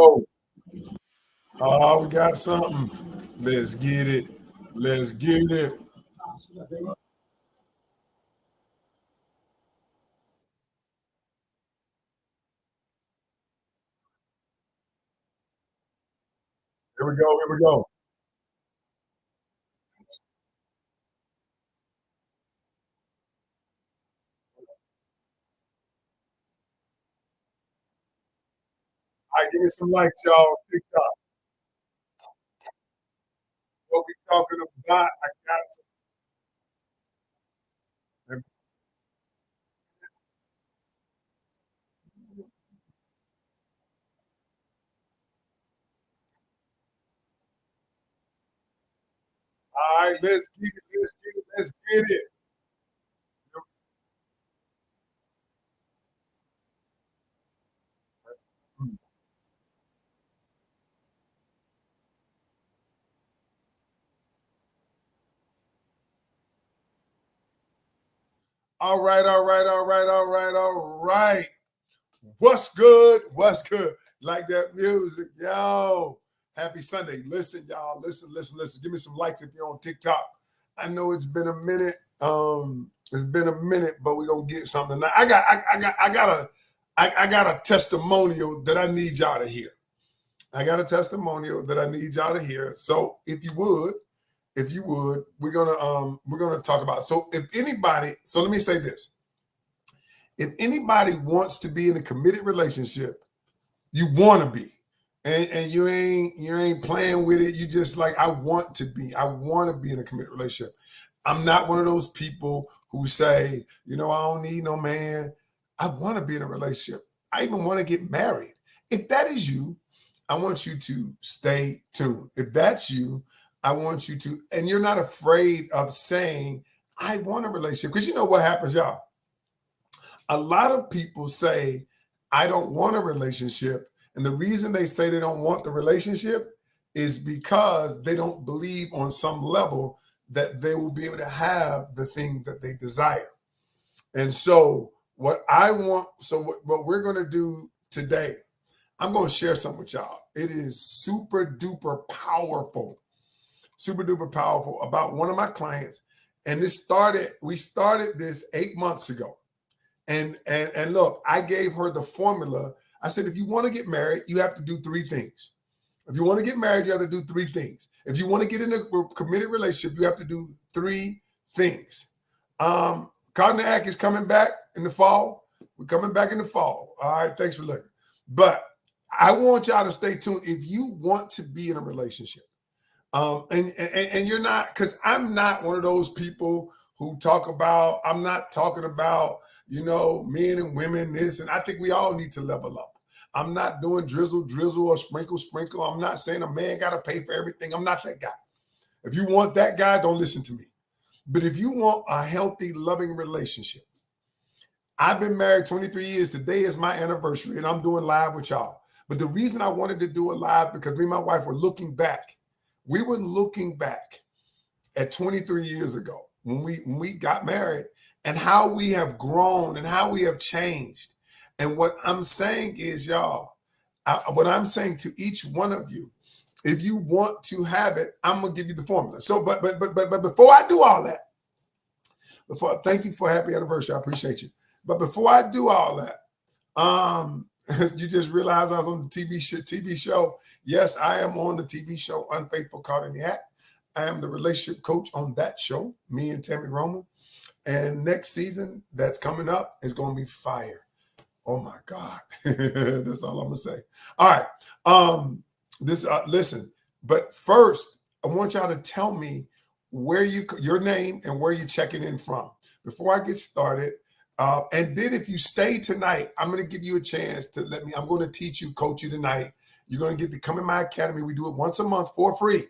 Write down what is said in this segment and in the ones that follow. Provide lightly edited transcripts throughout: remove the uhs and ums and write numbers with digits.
go. Oh, we got something. Let's get it. Let's get it. Here we go. Here we go. All right, give me some likes, y'all. TikTok. What we talking about? I got some. All right, let's get it. Let's get it. Let's get it. All right, all right, all right, all right, all right. What's good? What's good? Like that music, yo. Happy Sunday. Listen, y'all. Listen, listen, listen. Give me some likes if you're on TikTok. I know it's been a minute. It's been a minute, but we're gonna get something tonight. I got a testimonial that I need y'all to hear. I got a testimonial that I need y'all to hear. So if you would, we're gonna talk about. So if anybody, so let me say this: if anybody wants to be in a committed relationship, you want to be, and you ain't playing with it. You just like I want to be in a committed relationship. I'm not one of those people who say, I don't need no man. I want to be in a relationship. I even want to get married. If that is you, I want you to stay tuned. If that's you, I want you to, and you're not afraid of saying, I want a relationship. Because you know what happens, y'all? A lot of people say, I don't want a relationship. And the reason they say they don't want the relationship is because they don't believe on some level that they will be able to have the thing that they desire. And so, what we're going to do today, I'm going to share something with y'all. It is super duper powerful about one of my clients. And we started this 8 months ago. And look, I gave her the formula. I said, if you want to get married, you have to do three things. If you want to get married, you have to do three things. If you want to get in a committed relationship, you have to do three things. Cognac is coming back in the fall. We're coming back in the fall. All right, thanks for looking. But I want y'all to stay tuned. If you want to be in a relationship, and you're not, because I'm not one of those people who talk about, I'm not talking about, men and women, this, and I think we all need to level up. I'm not doing drizzle, drizzle, or sprinkle, sprinkle. I'm not saying a man got to pay for everything. I'm not that guy. If you want that guy, don't listen to me. But if you want a healthy, loving relationship, I've been married 23 years. Today is my anniversary, and I'm doing live with y'all. But the reason I wanted to do it live, because me and my wife were looking back. We were looking back at 23 years ago when we got married, and how we have grown and how we have changed. And what I'm saying is, y'all, what I'm saying to each one of you, if you want to have it, I'm gonna give you the formula. So, but before I do all that, thank you for a happy anniversary. I appreciate you. But before I do all that, you just realized I was on the TV show. Yes, I am on the TV show Unfaithful Caught in the Act. I am the relationship coach on that show, me and Tammy Roman. And next season that's coming up is going to be fire. Oh my God. That's all I'm gonna say. All right. Listen, but first, I want y'all to tell me your name and where you're checking in from before I get started. And then if you stay tonight, I'm going to give you a chance to I'm going to teach you, coach you tonight. You're going to get to come in my academy. We do it once a month for free,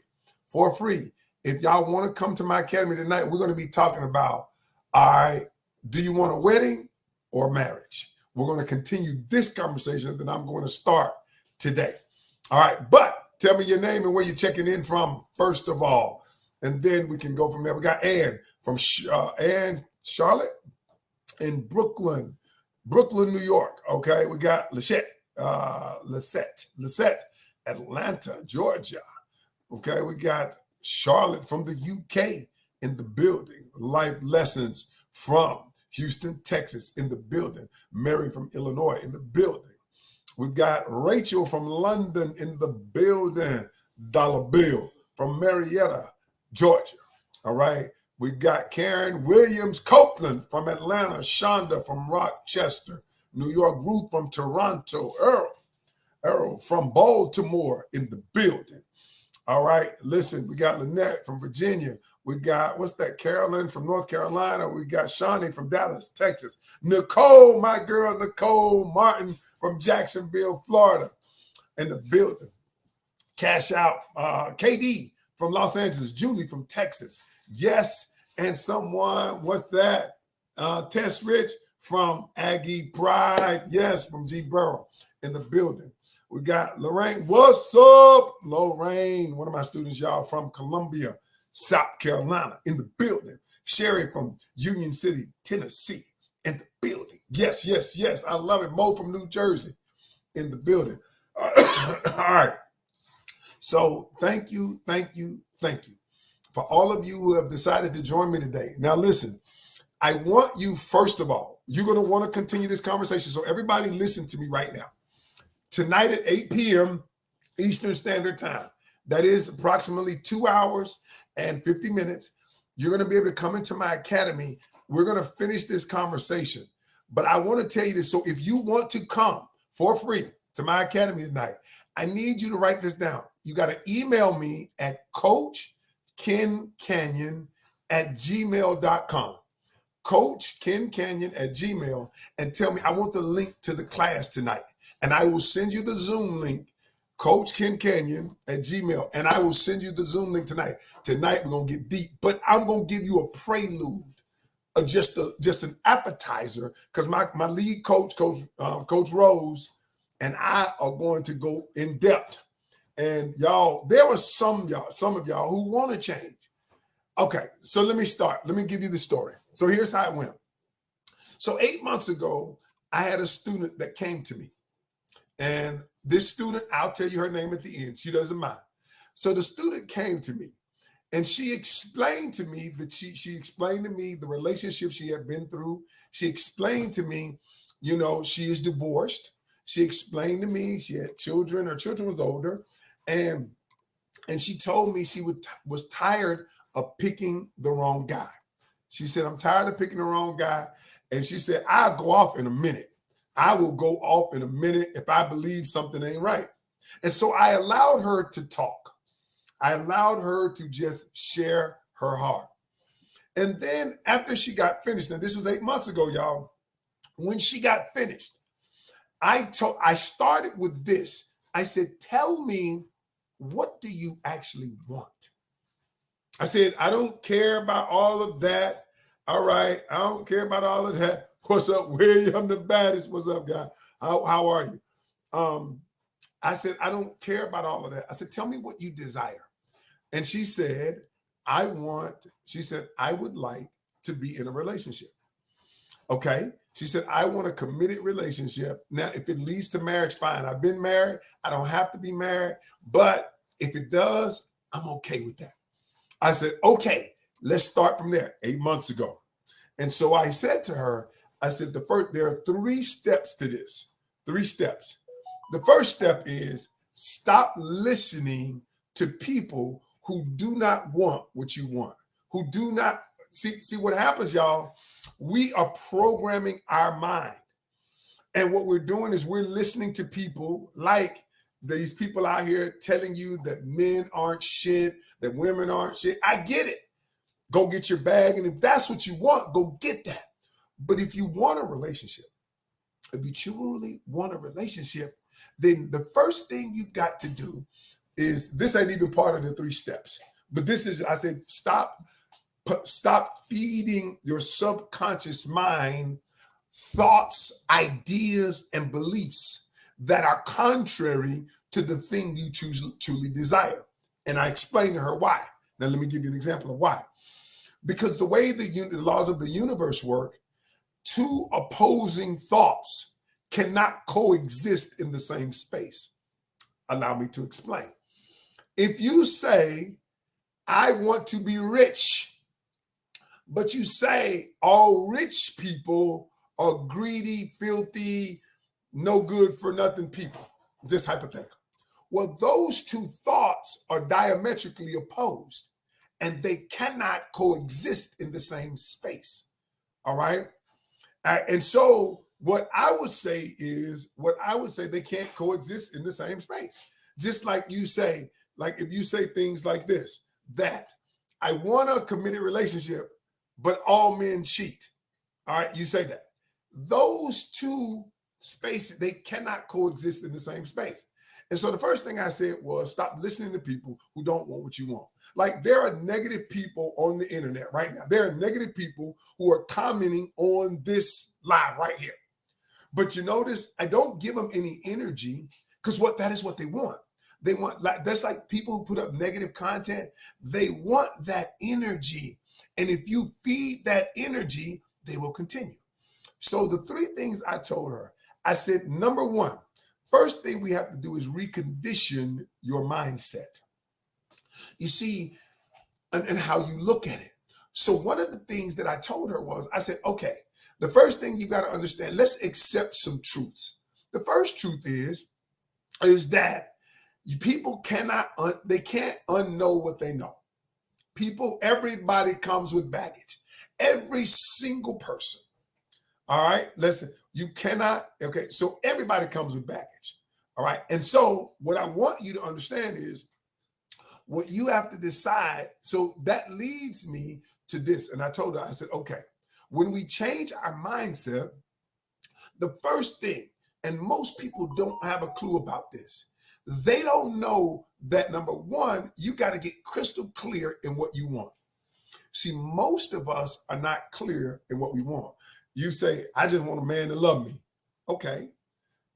If y'all want to come to my academy tonight, we're going to be talking about, all right, do you want a wedding or marriage? We're going to continue this conversation that I'm going to start today. All right, but tell me your name and where you're checking in from, first of all, and then we can go from there. We got Ann from Ann, Charlotte, in Brooklyn, New York. Okay, we got Lachette. Lisette, Atlanta, Georgia. Okay, we got Charlotte from the UK in the building. Life Lessons from Houston, Texas in the building. Mary from Illinois in the building. We've got Rachel from London in the building. Dollar Bill from Marietta, Georgia. All right. We got Karen Williams Copeland from Atlanta. Shonda from Rochester, New York. Ruth from Toronto. Earl from Baltimore in the building. All right. Listen, we got Lynette from Virginia. We got, what's that, Carolyn from North Carolina. We got Shawnee from Dallas, Texas. Nicole, my girl, Nicole Martin from Jacksonville, Florida in the building. Cash out. KD from Los Angeles. Julie from Texas. Yes. And someone, what's that? Tess Rich from Aggie Pride. Yes, from G Burrow in the building. We got Lorraine. What's up, Lorraine? One of my students, y'all, from Columbia, South Carolina, in the building. Sherry from Union City, Tennessee, in the building. Yes, yes, yes. I love it. Mo from New Jersey, in the building. All right. So thank you for all of you who have decided to join me today. Now, listen, I want you, first of all, you're going to want to continue this conversation. So everybody listen to me right now. Tonight at 8 p.m. Eastern Standard Time, that is approximately 2 hours and 50 minutes, you're going to be able to come into my academy. We're going to finish this conversation. But I want to tell you this. So if you want to come for free to my academy tonight, I need you to write this down. You got to email me at coachkencanion@gmail.com. coachkencanion@gmail, and tell me, I want the link to the class tonight. And I will send you the Zoom link, coachkencanion@gmail, and I will send you the Zoom link tonight. Tonight, we're going to get deep, but I'm going to give you a prelude, just an appetizer, because my lead coach, Coach Rose, and I are going to go in depth. And y'all, there were some of y'all who want to change. Okay, so let me start. Let me give you the story. So here's how it went. So 8 months ago, I had a student that came to me. And this student, I'll tell you her name at the end. She doesn't mind. So the student came to me, and she explained to me that she explained to me the relationship she had been through. She explained to me, she is divorced. She explained to me she had children. Her children was older. And she told me she was tired of picking the wrong guy. She said, I'm tired of picking the wrong guy. And she said, I'll go off in a minute. I will go off in a minute if I believe something ain't right. And so I allowed her to talk. I allowed her to just share her heart. And then after she got finished, now this was 8 months ago, y'all. When she got finished, I started with this. I said, tell me, what do you actually want? I said, I don't care about all of that. All right. I don't care about all of that. What's up, William, the baddest? What's up, guy? How are you? I said, I don't care about all of that. I said, tell me what you desire. And she said, I would like to be in a relationship. Okay. She said, I want a committed relationship. Now, if it leads to marriage, fine. I've been married. I don't have to be married. But if it does, I'm okay with that. I said, okay, let's start from there. 8 months ago. And so I said to her, I said, there are 3 steps to this. 3 steps. The first step is stop listening to people who do not want what you want, who do not see what happens, y'all. We are programming our mind. And what we're doing is we're listening to people like these people out here telling you that men aren't shit, that women aren't shit. I get it. Go get your bag. And if that's what you want, go get that. But if you want a relationship, if you truly want a relationship, then the first thing you got to do is, this ain't even part of the 3 steps, but this is, I said, stop feeding your subconscious mind thoughts, ideas, and beliefs that are contrary to the thing you truly desire. And I explained to her why. Now, let me give you an example of why. Because the way the laws of the universe work, 2 opposing thoughts cannot coexist in the same space. Allow me to explain. If you say, I want to be rich, but you say all rich people are greedy, filthy, no good for nothing people, just hypothetical. Well, those two thoughts are diametrically opposed and they cannot coexist in the same space. All right. And so what I would say they can't coexist in the same space. Just like you say, like if you say things like this, that I want a committed relationship, but all men cheat. All right, you say that. Those two spaces, they cannot coexist in the same space. And so the first thing I said was stop listening to people who don't want what you want. Like there are negative people on the internet right now. There are negative people who are commenting on this live right here. But you notice I don't give them any energy because that is what they want. They want, like, that's like people who put up negative content. They want that energy. And if you feed that energy, they will continue. So the three things I told her, I said, number one, first thing we have to do is recondition your mindset. You see, and how you look at it. So one of the things that I told her was, I said, okay, the first thing you got to understand, let's accept some truths. The first truth is that people can't unknow what they know. Everybody comes with baggage. Every single person. All right, listen, you cannot, okay, so everybody comes with baggage. All right, and so what I want you to understand is what you have to decide. So that leads me to this. And I told her, I said, okay, when we change our mindset, the first thing, and most people don't have a clue about this, they don't know that number one, you got to get crystal clear in what you want. See, most of us are not clear in what we want. You say, I just want a man to love me. Okay.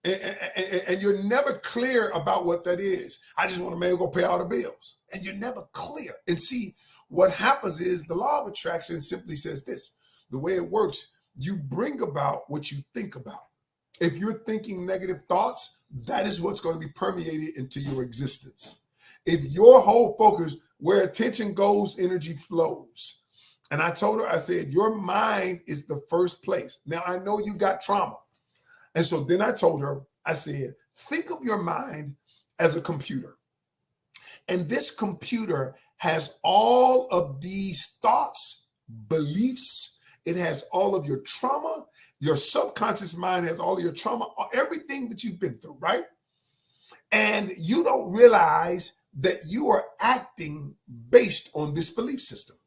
And you're never clear about what that is. I just want a man who's going to pay all the bills. And you're never clear. And see, what happens is the law of attraction simply says this. The way it works, you bring about what you think about. If you're thinking negative thoughts, that is what's going to be permeated into your existence. If your whole focus, where attention goes, energy flows. And I told her, I said, your mind is the first place. Now, I know you got trauma. And so then I told her, I said, think of your mind as a computer. And this computer has all of these thoughts, beliefs. It has all of your trauma. Your subconscious mind has all of your trauma, everything that you've been through, right? And you don't realize that you are acting based on this belief system.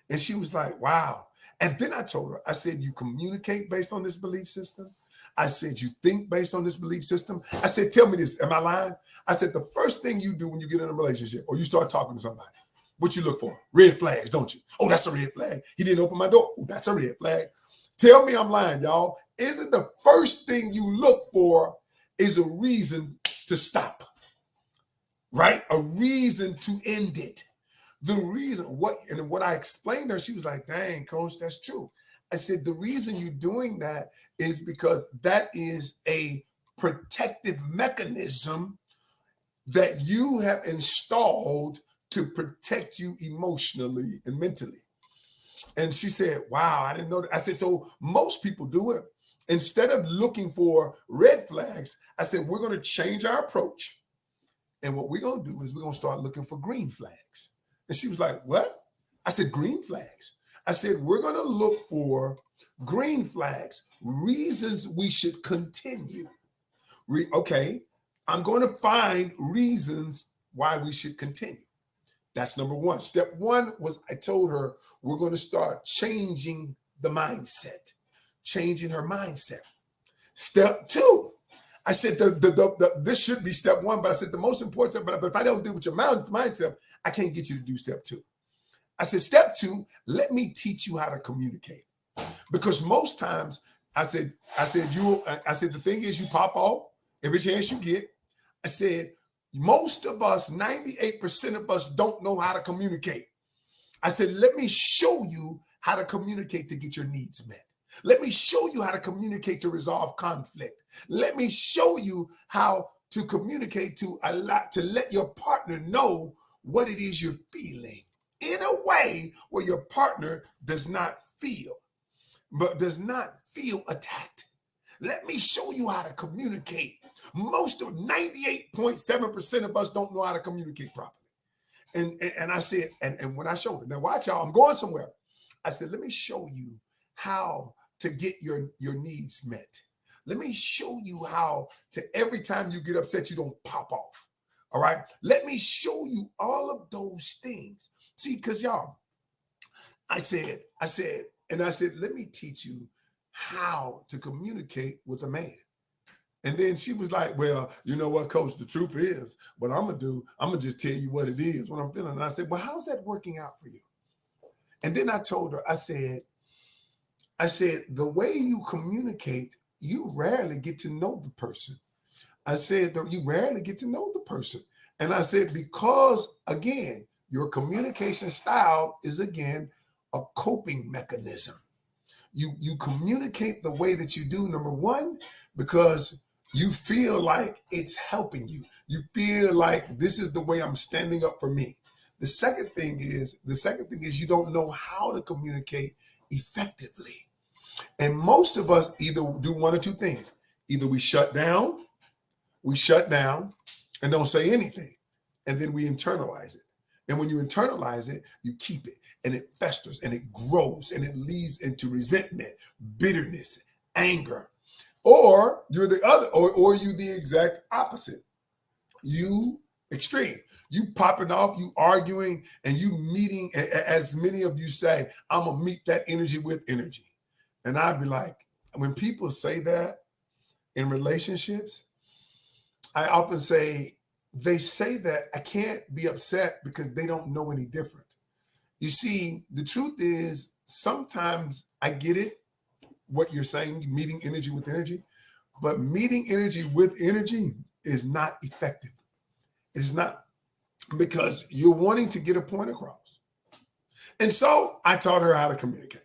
And she was like, wow. And then I told her, I said, you communicate based on this belief system. I said, you think based on this belief system. I said, tell me this, am I lying? I said, the first thing you do when you get in a relationship or you start talking to somebody, what you look for? Red flags, don't you? Oh, that's a red flag. He didn't open my door. Oh, that's a red flag. Tell me I'm lying, y'all. Isn't the first thing you look for is a reason to stop, right? A reason to end it. The reason, what I explained to her, she was like, dang, coach, that's true. I said, the reason you're doing that is because that is a protective mechanism that you have installed to protect you emotionally and mentally. And she said, wow, I didn't know that. I said, so most people do it. Instead of looking for red flags, I said, we're going to change our approach. And what we're going to do is we're going to start looking for green flags. And she was like, what? I said, green flags. I said, we're going to look for green flags, reasons we should continue. Okay, I'm going to find reasons why we should continue. That's number one. Step one was I told her we're going to start changing the mindset, changing her mindset. Step two, I said this should be step one, but I said the most important, but if I don't do with your mindset, I can't get you to do step two. I said, step two, let me teach you how to communicate. Because most times I said, the thing is you pop off every chance you get. I said, most of us, 98% of us don't know how to communicate. I said, let me show you how to communicate to get your needs met. Let me show you how to communicate to resolve conflict. Let me show you how to communicate to let your partner know what it is you're feeling in a way where your partner does not feel attacked. Let me show you how to communicate. Most of 98.7% of us don't know how to communicate properly. And I said, and when I showed it, now watch y'all, I'm going somewhere. I said, let me show you how to get your needs met. Let me show you how to, every time you get upset, you don't pop off. All right. Let me show you all of those things. See, because y'all, I said, let me teach you how to communicate with a man. And then she was like, well, you know what, coach, the truth is, what I'm going to just tell you what it is, what I'm feeling. And I said, well, how's that working out for you? And then I told her, I said, the way you communicate, you rarely get to know the person. I said that you rarely get to know the person. And I said, because again, your communication style is again a coping mechanism. You communicate the way that you do, number one, because you feel like it's helping you. You feel like this is the way I'm standing up for me. The second thing is you don't know how to communicate effectively. And most of us either do one or two things. Either we shut down and don't say anything. And then we internalize it. And when you internalize it, you keep it, and it festers and it grows and it leads into resentment, bitterness, anger. Or you're the other, or you the exact opposite. You extreme. You popping off, you arguing, and you meeting, as many of you say, I'm gonna meet that energy with energy. And I'd be like, when people say that in relationships, I often say, they say that I can't be upset because they don't know any different. You see, the truth is sometimes I get it, what you're saying, meeting energy with energy, but meeting energy with energy is not effective. It's not, because you're wanting to get a point across. And so I taught her how to communicate.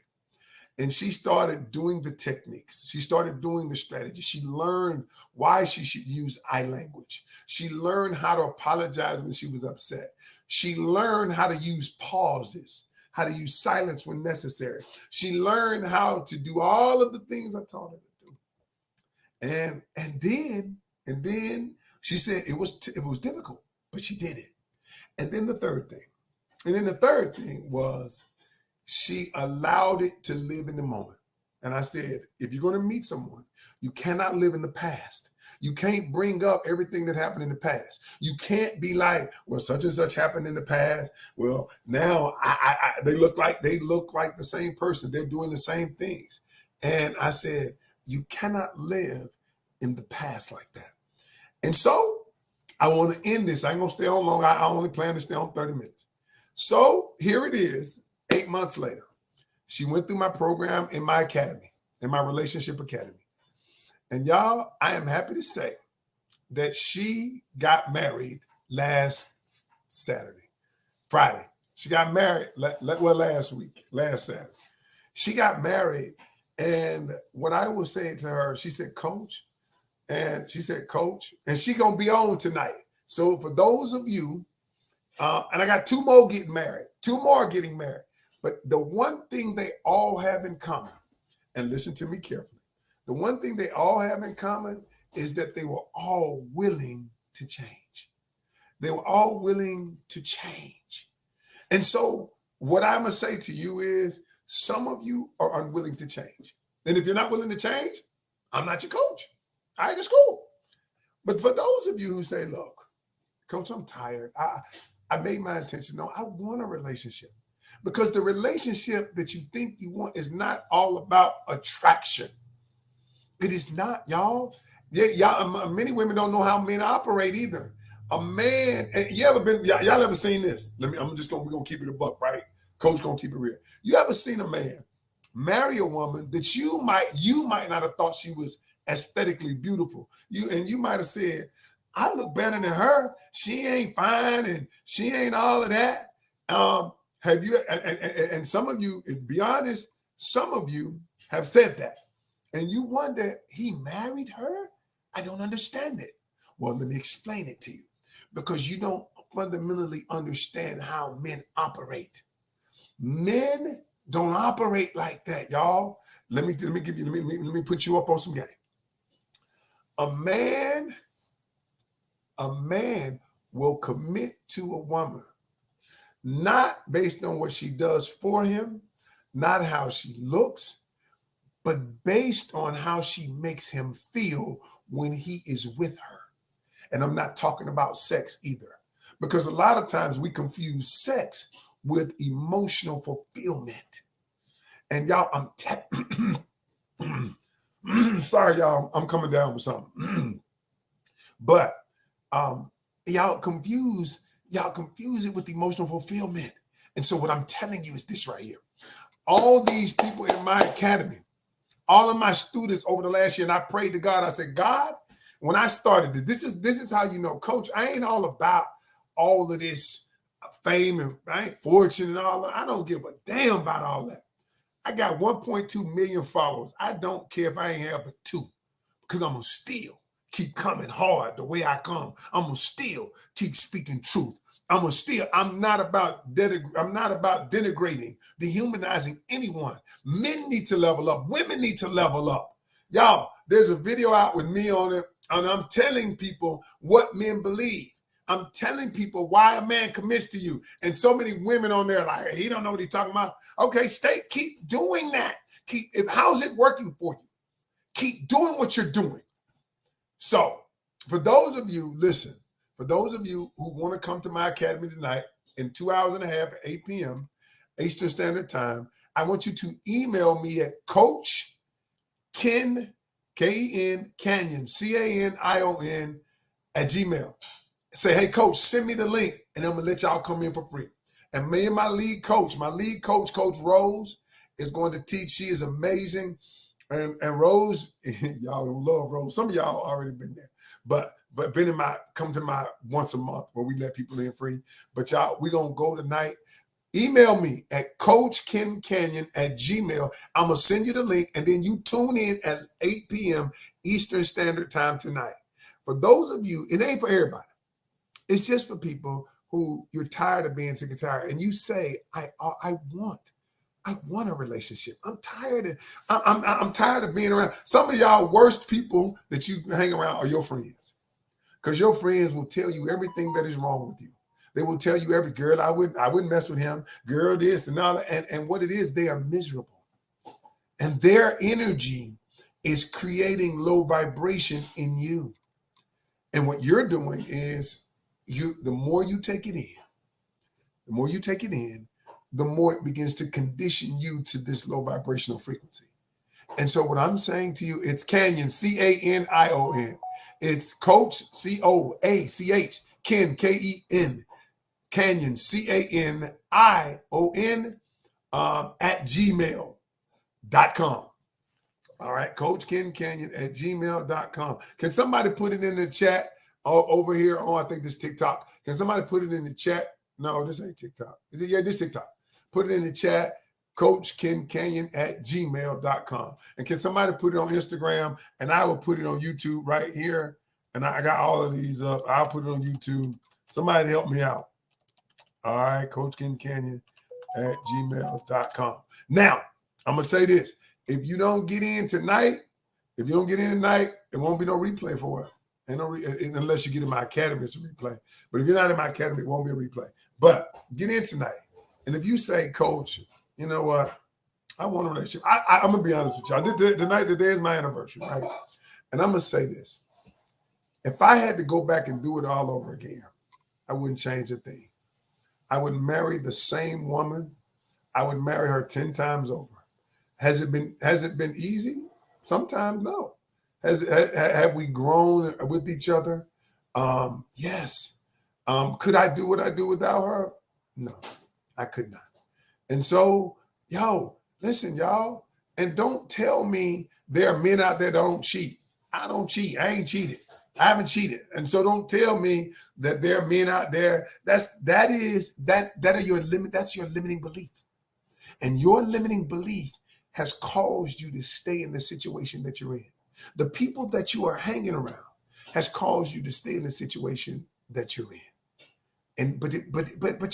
And she started doing the techniques. She started doing the strategy. She learned why she should use I language. She learned how to apologize when she was upset. She learned how to use pauses, how to use silence when necessary. She learned how to do all of the things I taught her to do. And then she said it was difficult, but she did it. And then the third thing was, she allowed it to live in the moment. And I said, if you're going to meet someone, you cannot live in the past. You can't bring up everything that happened in the past. You can't be like, well, such and such happened in the past. Well, now they look like the same person. They're doing the same things. And I said, you cannot live in the past like that. And so I want to end this. I ain't going to stay on long. I only plan to stay on 30 minutes. So here it is. 8 months later, she went through my program in my academy, in my relationship academy. And y'all, I am happy to say that she got married last Friday. She got married, last Saturday. She got married. And what I was saying to her, she said, Coach, and she going to be on tonight. So for those of you, and I got two more getting married. But the one thing they all have in common, and listen to me carefully, the one thing they all have in common is that they were all willing to change. They were all willing to change. And so what I'm going to say to you is, some of you are unwilling to change. And if you're not willing to change, I'm not your coach. All right, it's cool. But for those of you who say, look, Coach, I'm tired. I made my intention. No, I want a relationship. Because the relationship that you think you want is not all about attraction. It is not, y'all. Many women don't know how men operate either. A man, y'all ever seen this? We're gonna keep it a buck, right? Coach gonna keep it real. You ever seen a man marry a woman that you might not have thought she was aesthetically beautiful? You might have said, I look better than her. She ain't fine and she ain't all of that. Have you, and some of you, to be honest, some of you have said that. And you wonder, he married her? I don't understand it. Well, let me explain it to you. Because you don't fundamentally understand how men operate. Men don't operate like that, y'all. Let me put you up on some game. A man will commit to a woman, not based on what she does for him, not how she looks, but based on how she makes him feel when he is with her. And I'm not talking about sex either, because a lot of times we confuse sex with emotional fulfillment. And y'all, sorry, y'all, I'm coming down with something. But y'all confuse it with emotional fulfillment. And so what I'm telling you is this right here. All these people in my academy, all of my students over the last year, and I prayed to God, I said, God, when I started this is how you know, coach, I ain't all about all of this fame and right, fortune and all that. I don't give a damn about all that. I got 1.2 million followers. I don't care if I ain't have but 2, because I'm going to still keep coming hard the way I come. I'm going to still keep speaking truth. I'm not about denigrating, dehumanizing anyone. Men need to level up. Women need to level up. Y'all, there's a video out with me on it, and I'm telling people what men believe. I'm telling people why a man commits to you. And so many women on there like, he don't know what he's talking about. Okay, keep doing that. How's it working for you? Keep doing what you're doing. So for those of you, listen, for those of you who want to come to my academy tonight in 2 hours and a half at 8 p.m. Eastern Standard Time, I want you to email me at Coach Ken, K-E-N, Canion, C-A-N-I-O-N at Gmail. Say, hey, coach, send me the link, and I'm going to let y'all come in for free. And me and my lead coach, Coach Rose, is going to teach. She is amazing. And Rose, y'all love Rose. Some of y'all already been there. But come to my once a month where we let people in free. But y'all, we're going to go tonight. Email me at CoachKenCanion at Gmail. I'm going to send you the link, and then you tune in at 8 p.m. Eastern Standard Time tonight. For those of you, it ain't for everybody. It's just for people who you're tired of being sick and tired, and you say, I want a relationship. I'm tired of being around. Some of y'all worst people that you hang around are your friends, because your friends will tell you everything that is wrong with you. They will tell you every girl, I wouldn't mess with him, girl this and all that. And what it is, they are miserable. And their energy is creating low vibration in you. And what you're doing is the more you take it in, the more it begins to condition you to this low vibrational frequency. And so what I'm saying to you, it's Canion, C-A-N-I-O-N. It's Coach, C-O-A-C-H, Ken, K-E-N, Canion, C-A-N-I-O-N, at gmail.com. All right, Coach Ken Canion at gmail.com. Can somebody put it in the chat over here? Oh, I think this TikTok. Can somebody put it in the chat? No, this ain't TikTok. Is it? Yeah, this TikTok. Put it in the chat, Coach Ken Canion at gmail.com. And can somebody put it on Instagram? And I will put it on YouTube right here. And I got all of these up. I'll put it on YouTube. Somebody help me out. All right, Coach Ken Canion at gmail.com. Now, I'm going to say this. If you don't get in tonight, it won't be no replay for it. Unless you get in my academy, it's a replay. But if you're not in my academy, it won't be a replay. But get in tonight. And if you say, Coach, you know what? I want a relationship. I'm going to be honest with y'all. Today is my anniversary, right? And I'm going to say this. If I had to go back and do it all over again, I wouldn't change a thing. I would marry the same woman. I would marry her 10 times over. Has it been easy? Sometimes no. Have we grown with each other? Yes. Could I do what I do without her? No, I could not. And so, listen, y'all, and don't tell me there are men out there that don't cheat. I don't cheat. I ain't cheated. I haven't cheated. And so don't tell me that there are men out there. That's your limiting belief. And your limiting belief has caused you to stay in the situation that you're in. The people that you are hanging around has caused you to stay in the situation that you're in. And but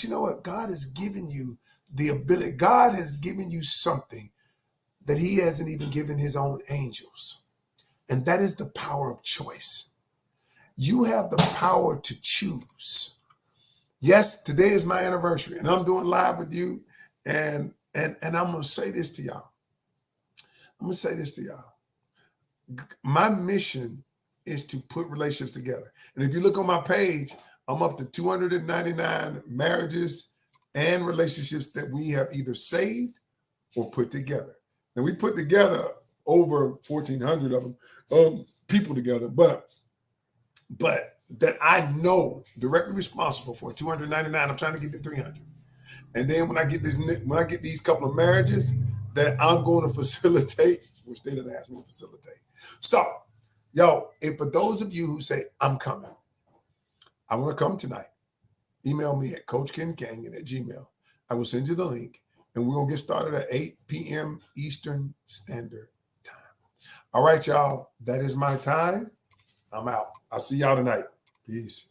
you know what? God has given you the ability. God has given you something that he hasn't even given his own angels. And that is the power of choice. You have the power to choose. Yes, today is my anniversary and I'm doing live with you. And I'm going to say this to y'all. I'm going to say this to y'all. My mission is to put relationships together. And if you look on my page, I'm up to 299 marriages and relationships that we have either saved or put together. Now we put together over 1,400 of them, people together, but that I know directly responsible for 299. I'm trying to get to 300. And then when I get these couple of marriages that I'm going to facilitate, which they didn't ask me to facilitate. So, yo, and for those of you who say, I'm coming, I want to come tonight, email me at coachkencanion@gmail. I will send you the link and we're going to get started at 8 p.m. Eastern Standard Time. All right, y'all, that is my time. I'm out. I'll see y'all tonight. Peace.